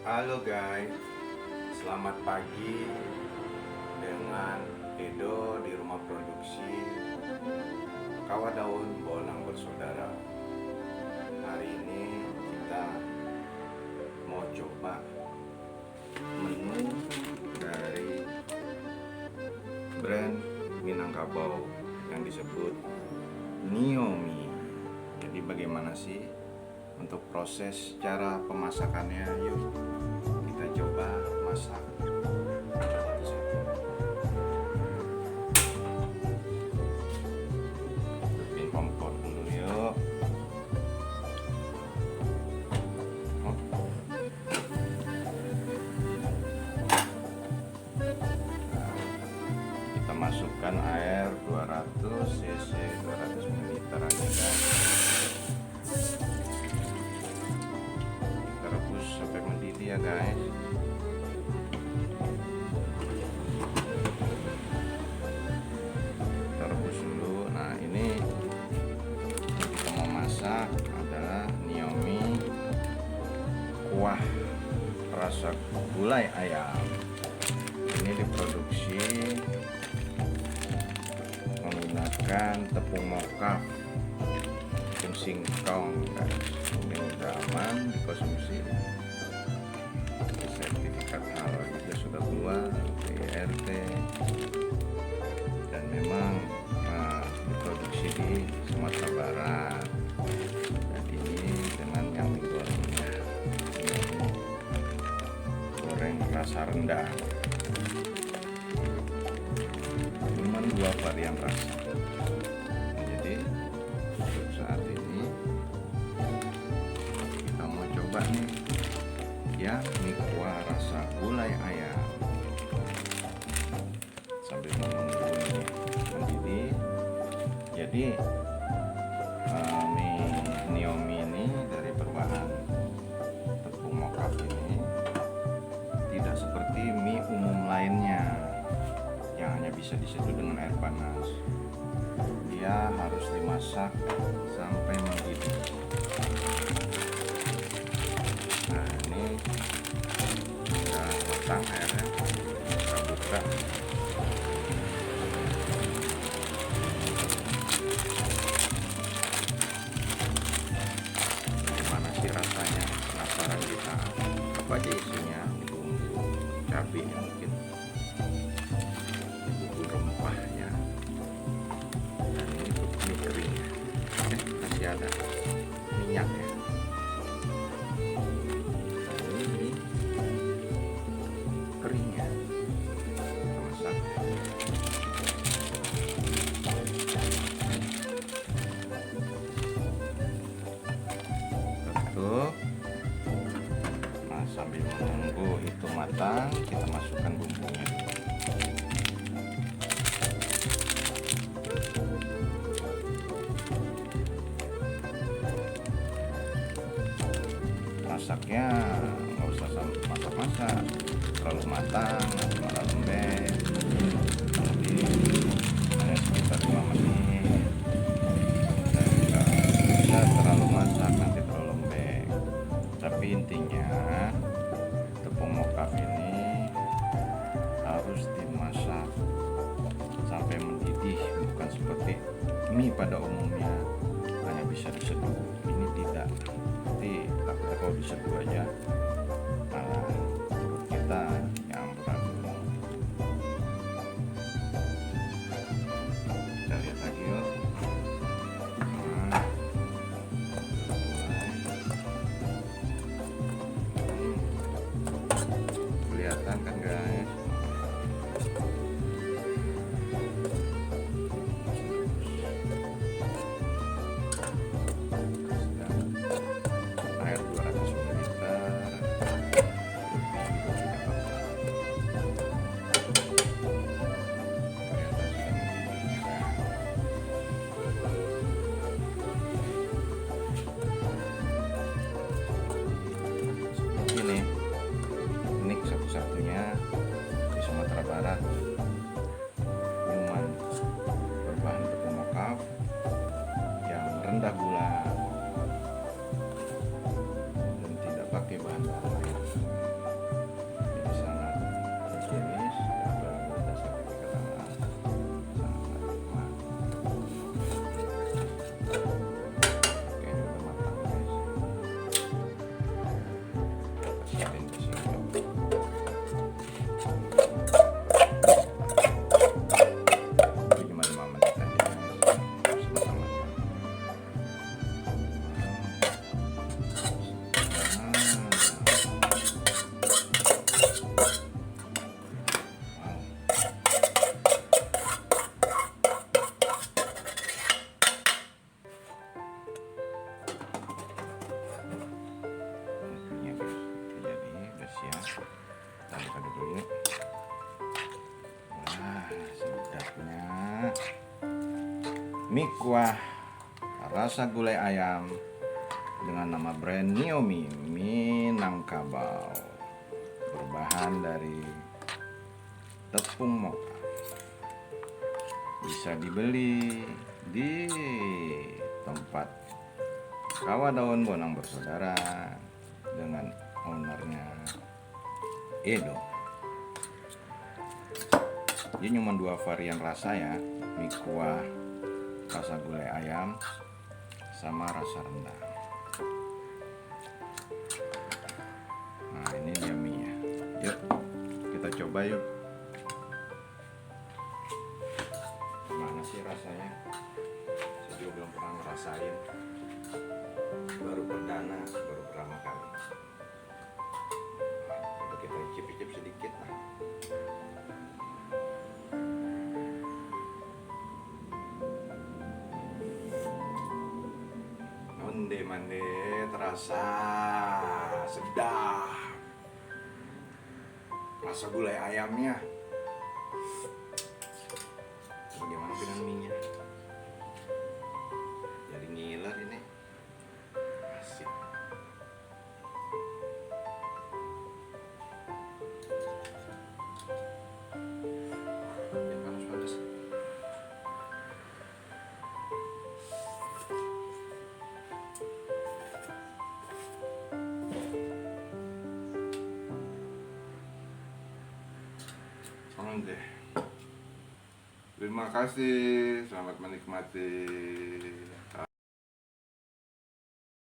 Halo guys, selamat pagi dengan Edo di rumah produksi Kawah Daun Bonang Bersaudara. Hari ini kita mau coba menu dari brand Minangkabau yang disebut Niomi. Jadi bagaimana sih untuk proses cara pemasakannya? Yuk kita coba masak satu-satu. Hidupin kompor dulu yuk. Kita masukkan air 200 cc 200 ml aja guys. Rebus sampai mendidih ya guys. Kita rebus dulu. Nah ini kita mau masak adalah Niomi kuah rasa gulai ayam. Ini diproduksi menggunakan tepung mokaf tepung singkong guys. Ini udah aman dikonsumsi, sertifikat halal juga sudah keluar DRT, dan memang diproduksi di Sumatera Barat. Jadi ini dengan yang digorengnya, goreng rasa rendang, cuman 2 varian rasa. Jadi untuk saat ini kita mau coba nih ya mie kuah rasa gulai ayam sambil menunggu ini mendidih. Jadi mie Niomi ini dari berbahan tepung mokaf ini tidak seperti mie umum lainnya yang hanya bisa diseduh dengan air panas. Dia harus dimasak sampai mendidih. Nah ini sudah matang airnya, kita buka. Gimana sih rasanya? Penasaran kita. Apa aja isinya? Bumbu cabai mungkin, bumbu rempahnya, dan ini mie keringnya. Masih ada minyaknya. Keringnya masak. Tutup. Nah sambil menunggu itu matang, kita masukkan bumbunya dulu. Masaknya nggak usah masak-masak terlalu matang, malah lembek. Jadi hanya sekitar 5 menit. Dan nggak bisa terlalu masak, nanti terlalu lembek. Tapi intinya tepung mokaf ini harus dimasak sampai mendidih, bukan seperti mie pada umumnya hanya bisa diseduh. Ini tidak. Nanti takutnya kalau diseduh aja malah perut kita yang amburadul. Kita lihat lagi yuk. Nah, kelihatan kan guys? Air 200 ml. Ini satu-satunya aduk-aduk dulu ya. Wah, sedapnya mie kuah rasa gulai ayam dengan nama brand Niomi Minangkabau, berbahan dari tepung moka. Bisa dibeli di tempat Kawah Daun Bonang Bersaudara dengan ownernya Edo. Ini cuma 2 varian rasa ya, mie kuah rasa gulai ayam sama rasa rendang. Nah, ini dia mie nya. Yuk kita coba yuk. Gimana sih rasanya? Saya juga belum pernah ngerasain, baru pertama kali. Coba kita icip-icip sedikit lah. Mande terasa sedap. Rasa gulai ayamnya. Bagaimana dengan mie-nya? Jadi ngiler ini. Asik. Ya, panas-panas. Deh. Terima kasih, selamat menikmati.